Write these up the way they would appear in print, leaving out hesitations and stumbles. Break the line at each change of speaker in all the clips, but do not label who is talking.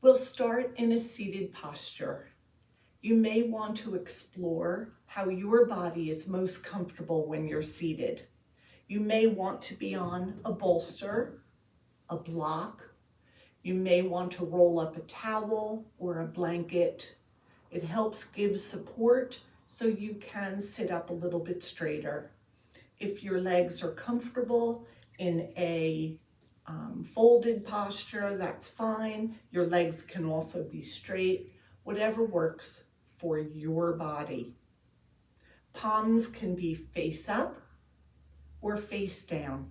We'll start in a seated posture. You may want to explore how your body is most comfortable when you're seated. You may want to be on a bolster, a block. You may want to roll up a towel or a blanket. It helps give support so you can sit up a little bit straighter. If your legs are comfortable in a folded posture, that's fine. Your legs can also be straight, whatever works for your body. Palms can be face up or face down.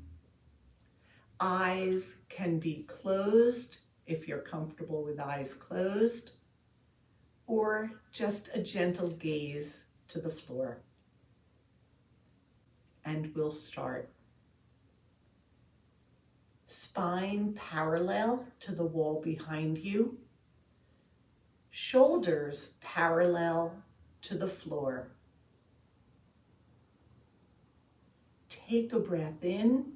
Eyes can be closed if you're comfortable with eyes closed, or just a gentle gaze to the floor. And we'll start. Spine parallel to the wall behind you. Shoulders parallel to the floor. Take a breath in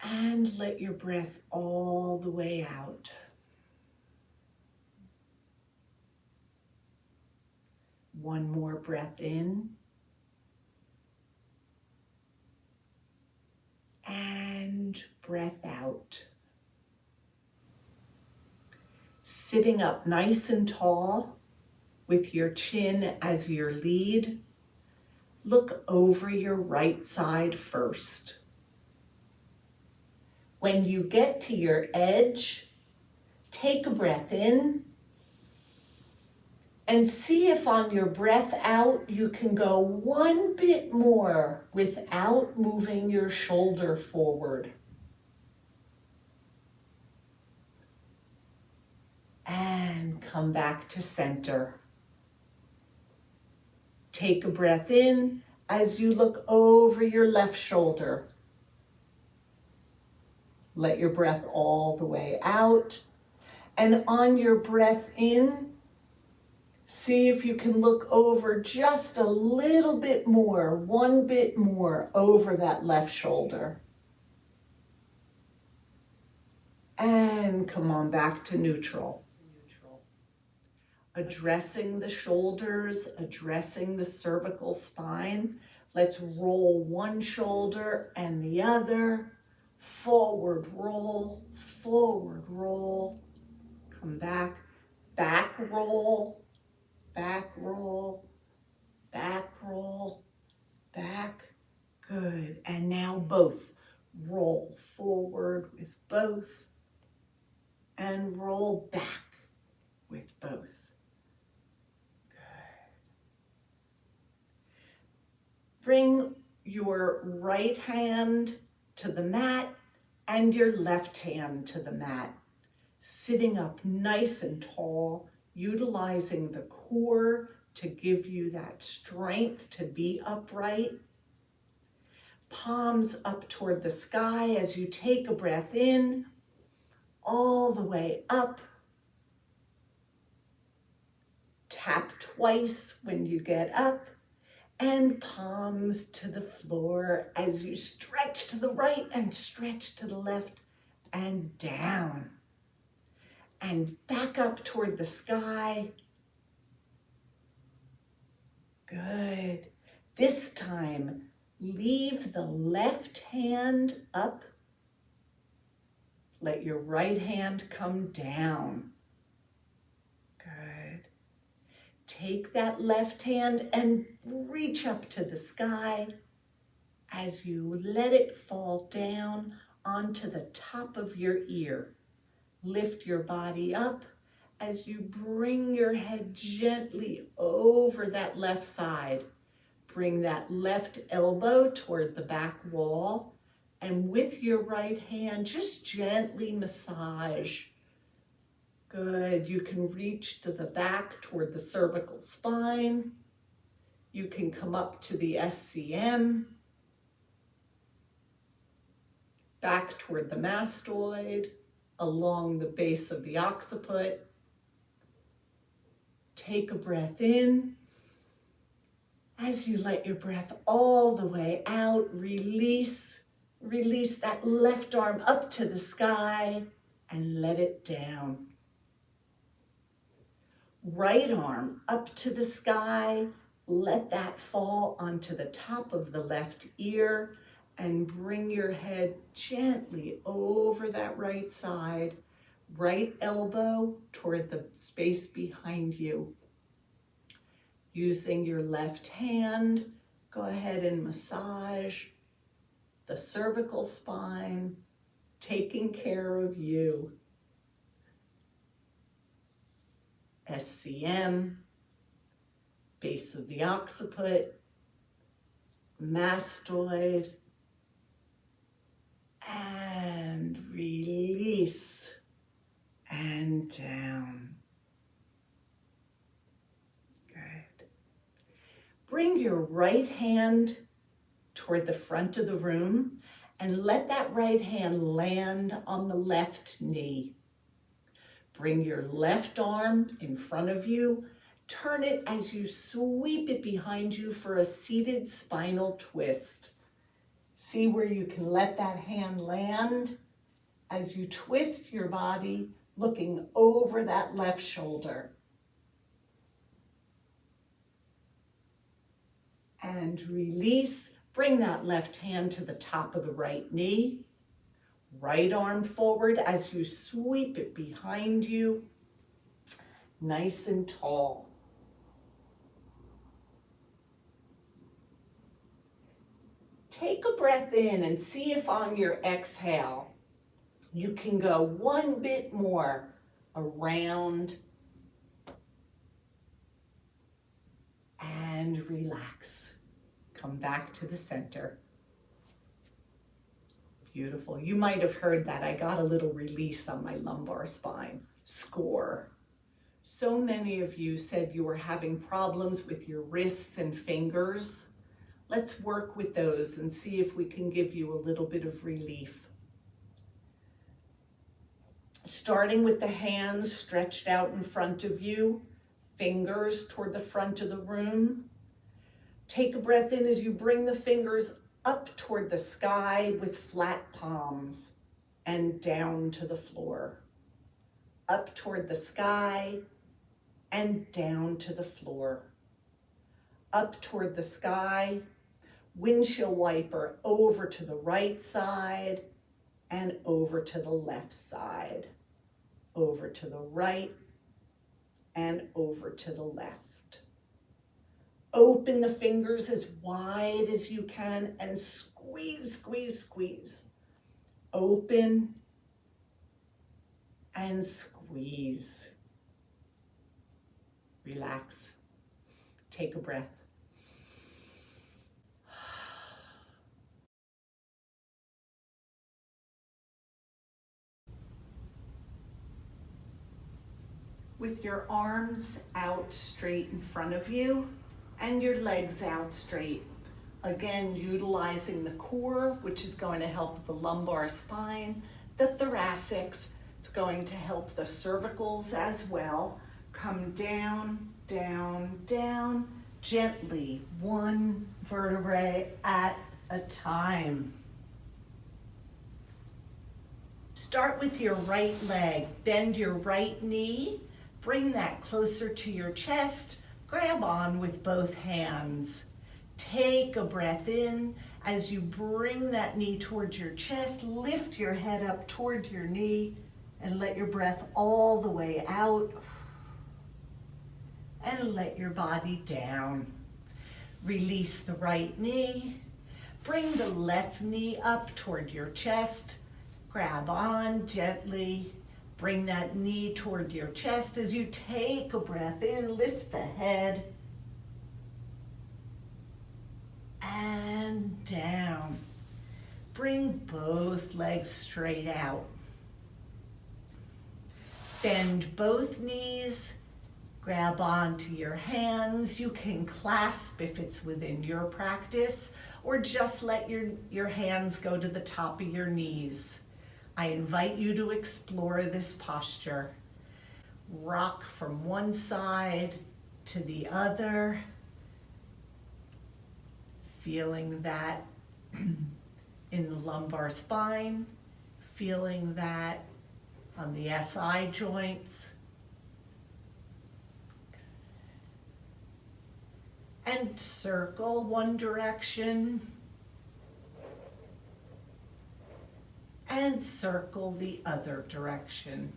and let your breath all the way out. One more breath in. And breath out. Sitting up nice and tall with your chin as your lead. Look over your right side first. When you get to your edge, take a breath in and see if on your breath out you can go one bit more without moving your shoulder forward. And come back to center. Take a breath in as you look over your left shoulder. Let your breath all the way out. And on your breath in, see if you can look over just a little bit more, one bit more over that left shoulder. And come on back to neutral. Addressing the shoulders, addressing the cervical spine. Let's roll one shoulder and the other. Forward roll, come back roll, back roll, back roll, back. Good. And now both. Roll forward with both and roll back with both. Good. Bring your right hand to the mat and your left hand to the mat. Sitting up nice and tall, utilizing the core to give you that strength to be upright. Palms up toward the sky as you take a breath in, all the way up. Tap twice when you get up, and palms to the floor as you stretch to the right and stretch to the left and down. And back up toward the sky. Good. This time, leave the left hand up. Let your right hand come down. Good. Take that left hand and reach up to the sky as you let it fall down onto the top of your ear. Lift your body up as you bring your head gently over that left side. Bring that left elbow toward the back wall, and with your right hand, just gently massage. Good. You can reach to the back toward the cervical spine. You can come up to the SCM, back toward the mastoid, along the base of the occiput. Take a breath in. As you let your breath all the way out, release that left arm up to the sky. and let it down. Right arm up to the sky. Let that fall onto the top of the left ear and bring your head gently over that right side. Right elbow toward the space behind you. Using your left hand, go ahead and massage the cervical spine, taking care of you. SCM, base of the occiput, mastoid, and release and down. Good. Bring your right hand toward the front of the room and let that right hand land on the left knee. Bring your left arm in front of you. Turn it as you sweep it behind you for a seated spinal twist. See where you can let that hand land as you twist your body, looking over that left shoulder. And release. Bring that left hand to the top of the right knee. Right arm forward as you sweep it behind you, nice and tall. Take a breath in and see if on your exhale, you can go one bit more around and relax. Come back to the center. Beautiful. You might have heard that. I got a little release on my lumbar spine. Score. So many of you said you were having problems with your wrists and fingers. Let's work with those and see if we can give you a little bit of relief. Starting with the hands stretched out in front of you, fingers toward the front of the room. Take a breath in as you bring the fingers up toward the sky with flat palms and down to the floor. Up toward the sky and down to the floor. Up toward the sky, windshield wiper over to the right side and over to the left side. Over to the right and over to the left. Open the fingers as wide as you can and squeeze, squeeze, squeeze. Open and squeeze. Relax. Take a breath. With your arms out straight in front of you and your legs out straight. Again, utilizing the core, which is going to help the lumbar spine, the thoracics. It's going to help the cervicals as well. Come down, down, down, gently, one vertebrae at a time. Start with your right leg. Bend your right knee. Bring that closer to your chest. Grab on with both hands. Take a breath in. As you bring that knee towards your chest, lift your head up toward your knee and let your breath all the way out. And let your body down. Release the right knee. Bring the left knee up toward your chest. Grab on gently. Bring that knee toward your chest as you take a breath in, lift the head, and down. Bring both legs straight out. Bend both knees, grab onto your hands. You can clasp if it's within your practice, or just let your hands go to the top of your knees. I invite you to explore this posture. Rock from one side to the other, feeling that in the lumbar spine, feeling that on the SI joints. And circle one direction. And circle the other direction.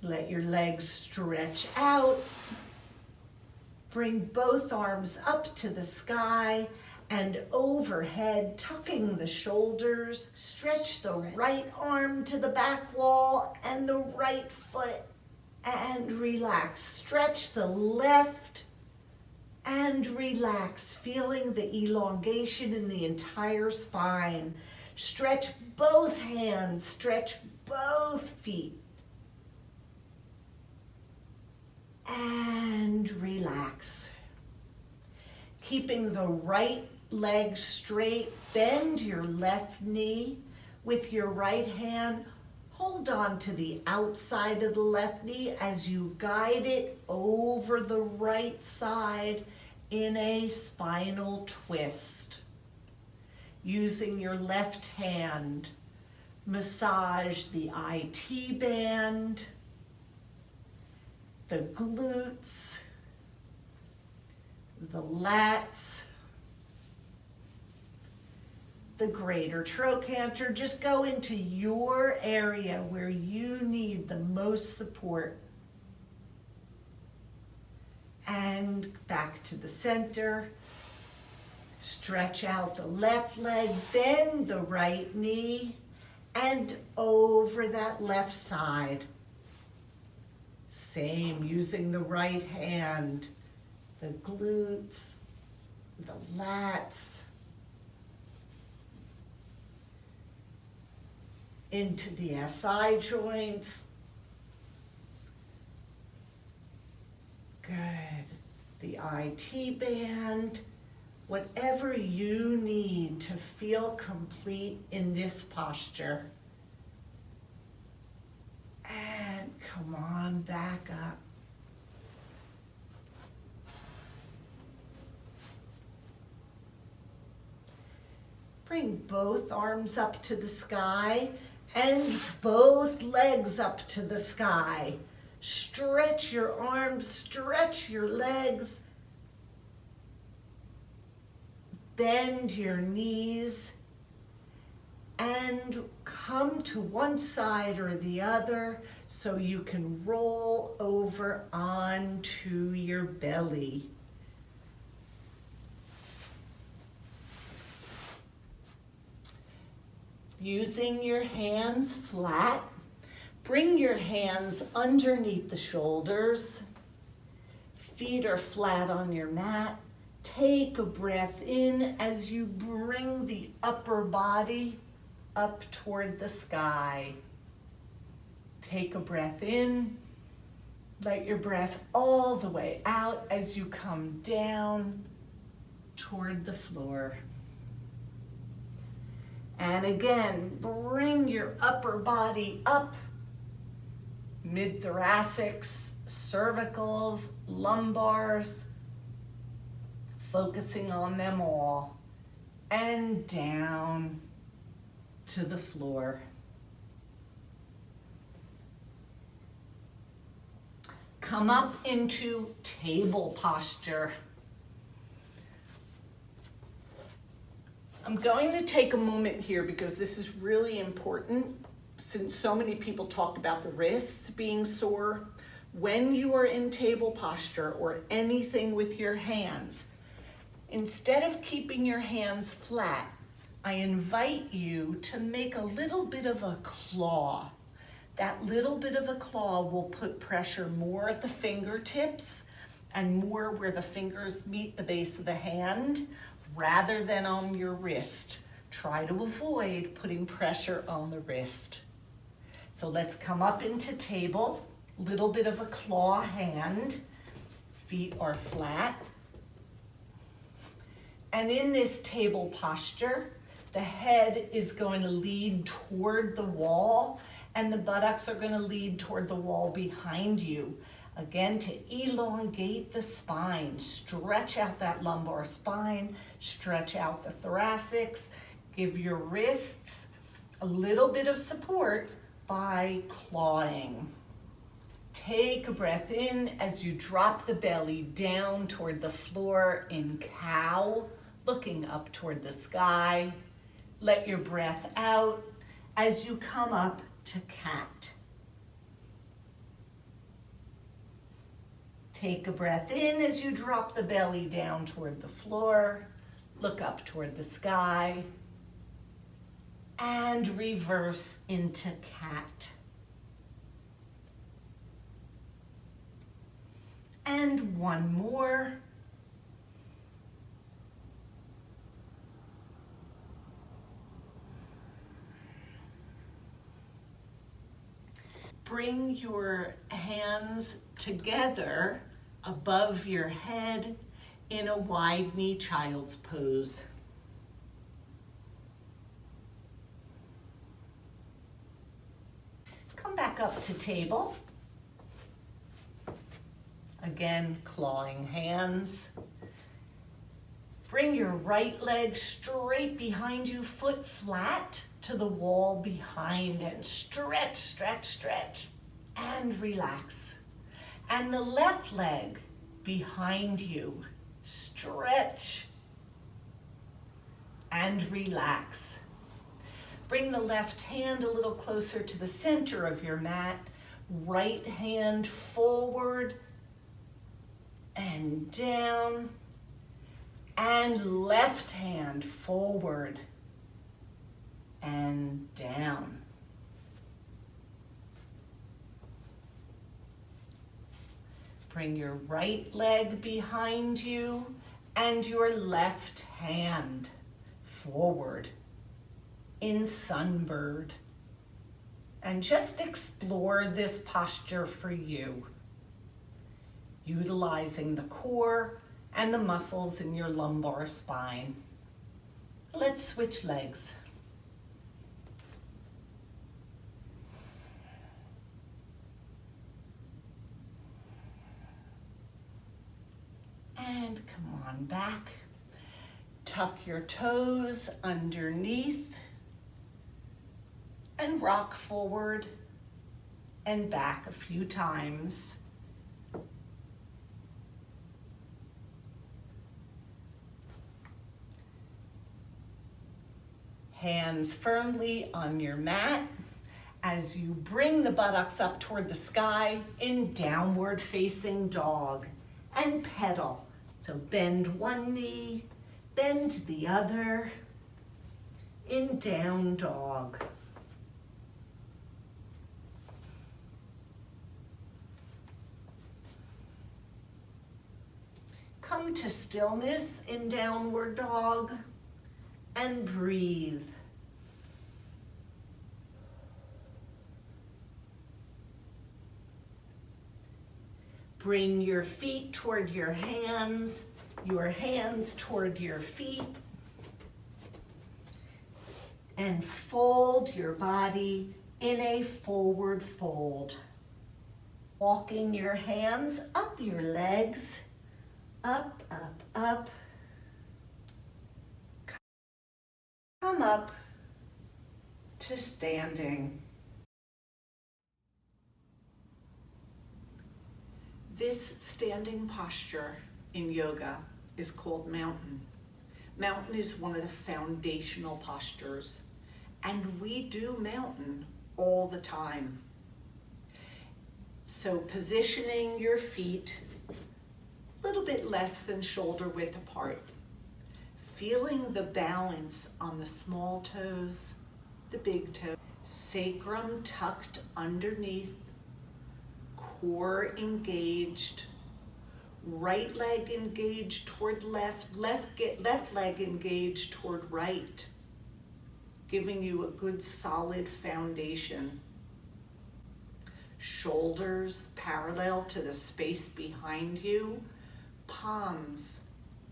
Let your legs stretch out. Bring both arms up to the sky and overhead, tucking the shoulders. Stretch the right arm to the back wall and the right foot and relax. Stretch the left and relax, feeling the elongation in the entire spine. Stretch both hands, stretch both feet. And relax. Keeping the right leg straight, bend your left knee. With your right hand, hold on to the outside of the left knee as you guide it over the right side in a spinal twist. Using your left hand, massage the IT band, the glutes, the lats, the greater trochanter. Just go into your area where you need the most support. And back to the center. Stretch out the left leg, bend the right knee, and over that left side. Same, using the right hand, the glutes, the lats, into the SI joints. Good. The IT band, whatever you need to feel complete in this posture. And come on back up. Bring both arms up to the sky and both legs up to the sky. Stretch your arms, stretch your legs. Bend your knees and come to one side or the other so you can roll over onto your belly. Using your hands flat, bring your hands underneath the shoulders. Feet are flat on your mat. Take a breath in as you bring the upper body up toward the sky. Take a breath in. Let your breath all the way out as you come down toward the floor. And again, bring your upper body up, mid-thoracics, cervicals, lumbars, focusing on them all, and down to the floor. Come up into table posture. I'm going to take a moment here because this is really important since so many people talk about the wrists being sore. When you are in table posture or anything with your hands, instead of keeping your hands flat, I invite you to make a little bit of a claw. That little bit of a claw will put pressure more at the fingertips and more where the fingers meet the base of the hand rather than on your wrist. Try to avoid putting pressure on the wrist. So let's come up into table, little bit of a claw hand, feet are flat. And in this table posture, the head is going to lead toward the wall and the buttocks are going to lead toward the wall behind you. Again, to elongate the spine, stretch out that lumbar spine, stretch out the thoracics, Give your wrists a little bit of support by clawing. Take a breath in as you drop the belly down toward the floor in cow, looking up toward the sky. Let your breath out as you come up to cat. Take a breath in as you drop the belly down toward the floor, look up toward the sky, and reverse into cat. And one more. Bring your hands together above your head in a wide knee child's pose. Come back up to table. Again, clawing hands. Bring your right leg straight behind you, foot flat to the wall behind, and stretch, stretch, stretch, and relax. And the left leg behind you, stretch and relax. Bring the left hand a little closer to the center of your mat, right hand forward and down, and left hand forward and down. Bring your right leg behind you and your left hand forward in sunbird. And just explore this posture for you, utilizing the core and the muscles in your lumbar spine. Let's switch legs. And come on back. Tuck your toes underneath and rock forward and back a few times. Hands firmly on your mat as you bring the buttocks up toward the sky in downward facing dog, and pedal. So bend one knee, bend the other in down dog. Come to stillness in downward dog and breathe. Bring your feet toward your hands toward your feet, and fold your body in a forward fold. Walking your hands up your legs, up, up, up. Come up to standing. This standing posture in yoga is called mountain. Mountain is one of the foundational postures, and we do mountain all the time. So positioning your feet a little bit less than shoulder width apart. Feeling the balance on the small toes, the big toe. Sacrum tucked underneath, core engaged, right leg engaged toward left, left leg engaged toward right, giving you a good solid foundation. Shoulders parallel to the space behind you, palms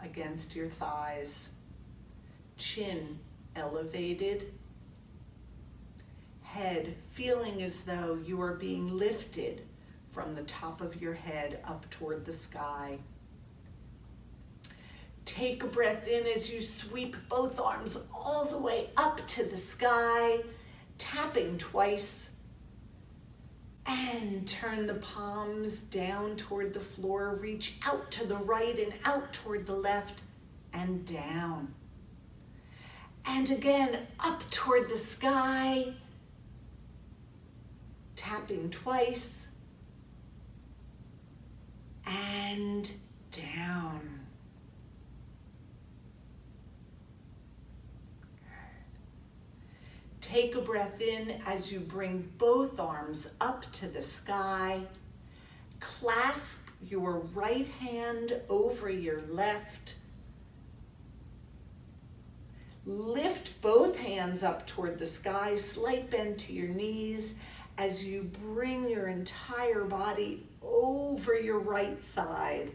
against your thighs, chin elevated, head feeling as though you are being lifted from the top of your head up toward the sky. Take a breath in as you sweep both arms all the way up to the sky, tapping twice. And turn the palms down toward the floor. Reach out to the right and out toward the left and down. And again, up toward the sky, tapping twice. And down. Take a breath in as you bring both arms up to the sky. Clasp your right hand over your left. Lift both hands up toward the sky, slight bend to your knees as you bring your entire body over your right side.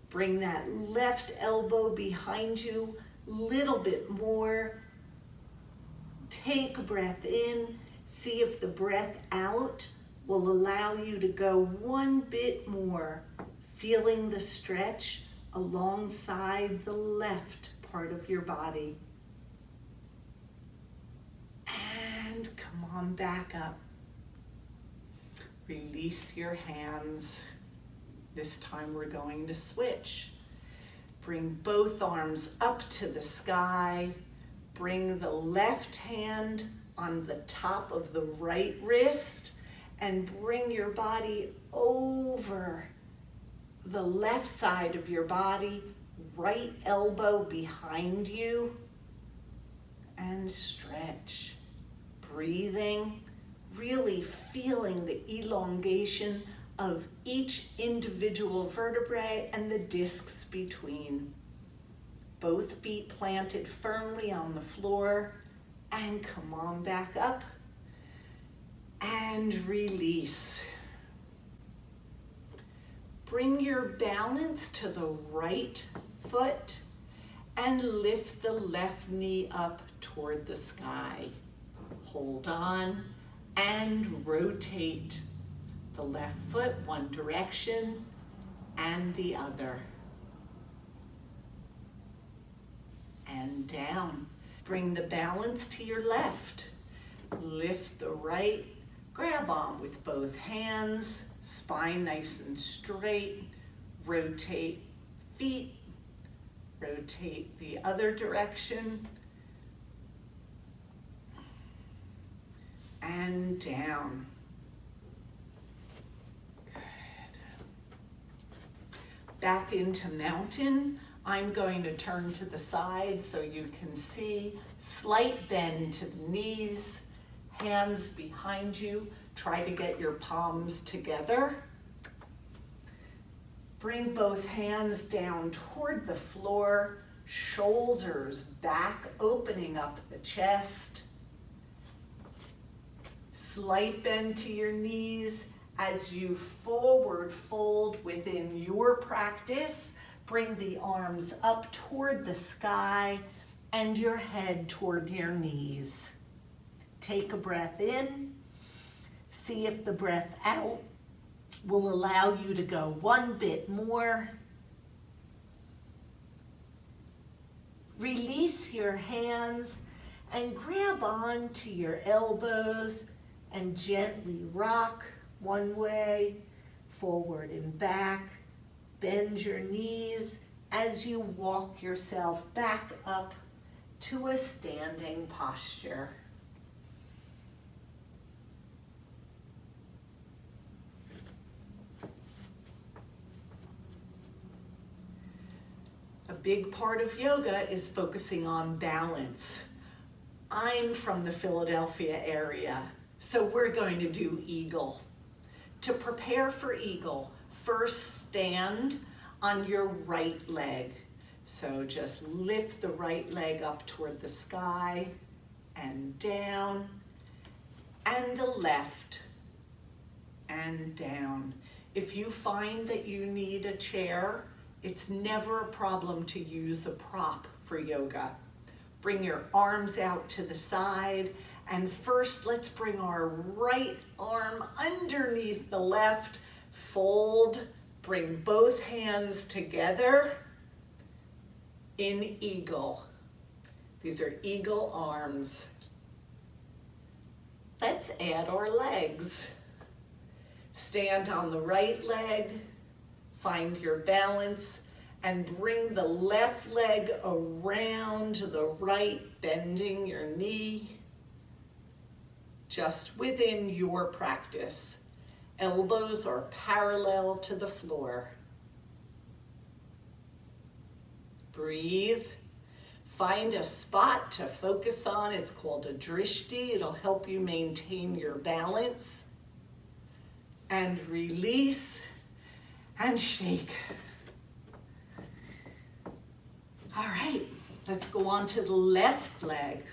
Bring that left elbow behind you, little bit more. Take a breath in. See if the breath out will allow you to go one bit more, feeling the stretch alongside the left part of your body. And come on back up. Release your hands. This time we're going to switch. Bring both arms up to the sky. Bring the left hand on the top of the right wrist and bring your body over the left side of your body, right elbow behind you, and stretch. Breathing, really feeling the elongation of each individual vertebrae and the discs between. Both feet planted firmly on the floor, and come on back up and release. Bring your balance to the right foot and lift the left knee up toward the sky. Hold on and rotate the left foot one direction and the other. And down. Bring the balance to your left. Lift the right, grab on with both hands, spine nice and straight. Rotate feet, rotate the other direction. And down. Good. Back into mountain. I'm going to turn to the side so you can see. Slight bend to the knees, hands behind you. Try to get your palms together. Bring both hands down toward the floor, shoulders back, opening up the chest. Slight bend to your knees as you forward fold within your practice. Bring the arms up toward the sky and your head toward your knees. Take a breath in. See if the breath out will allow you to go one bit more. Release your hands and grab on to your elbows and gently rock one way, forward and back. Bend your knees as you walk yourself back up to a standing posture. A big part of yoga is focusing on balance. I'm from the Philadelphia area, so we're going to do eagle. To prepare for eagle, first stand on your right leg. So just lift the right leg up toward the sky and down, and the left and down. If you find that you need a chair, it's never a problem to use a prop for yoga. Bring your arms out to the side, and first let's bring our right arm underneath the left. Fold, bring both hands together, in eagle. These are eagle arms. Let's add our legs. Stand on the right leg, find your balance, and bring the left leg around to the right, bending your knee, just within your practice. Elbows are parallel to the floor. Breathe. Find a spot to focus on. It's called a drishti. It'll help you maintain your balance. And release and shake. All right, let's go on to the left leg.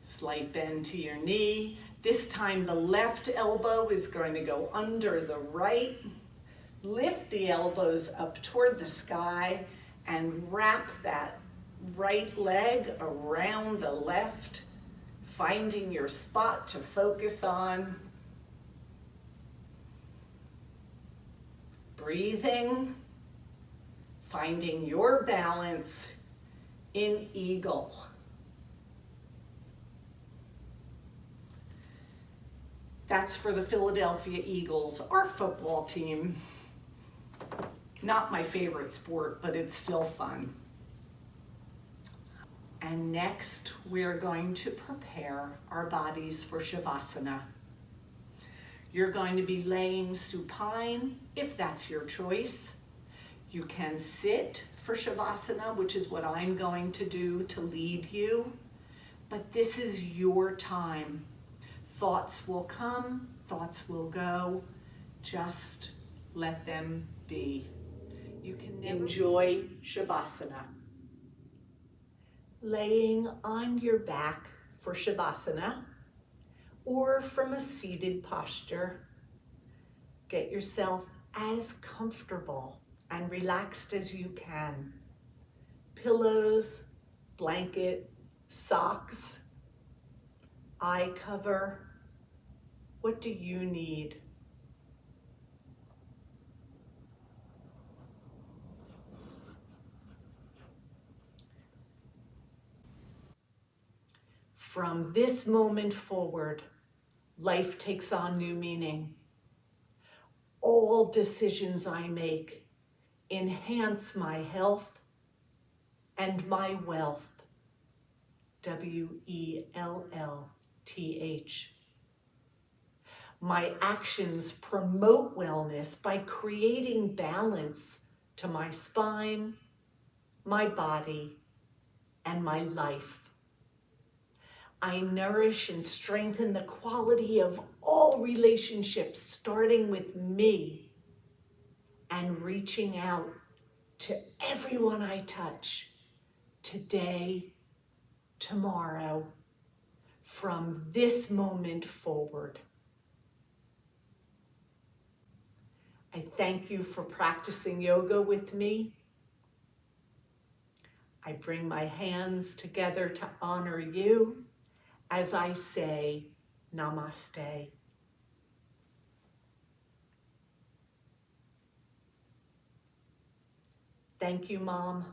Slight bend to your knee. This time the left elbow is going to go under the right. Lift the elbows up toward the sky and wrap that right leg around the left, finding your spot to focus on. Breathing, finding your balance in eagle. That's for the Philadelphia Eagles, our football team. Not my favorite sport, but it's still fun. And next, we're going to prepare our bodies for Shavasana. You're going to be laying supine, if that's your choice. You can sit for Shavasana, which is what I'm going to do to lead you. But this is your time. Thoughts will come, thoughts will go. Just let them be. You can enjoy Shavasana. Laying on your back for Shavasana, or from a seated posture. Get yourself as comfortable and relaxed as you can. Pillows, blanket, socks, eye cover. What do you need? From this moment forward, life takes on new meaning. All decisions I make enhance my health and my wealth. W-E-L-L-T-H. My actions promote wellness by creating balance to my spine, my body, and my life. I nourish and strengthen the quality of all relationships, starting with me and reaching out to everyone I touch today, tomorrow, from this moment forward. I thank you for practicing yoga with me. I bring my hands together to honor you as I say namaste. Thank you, Mom.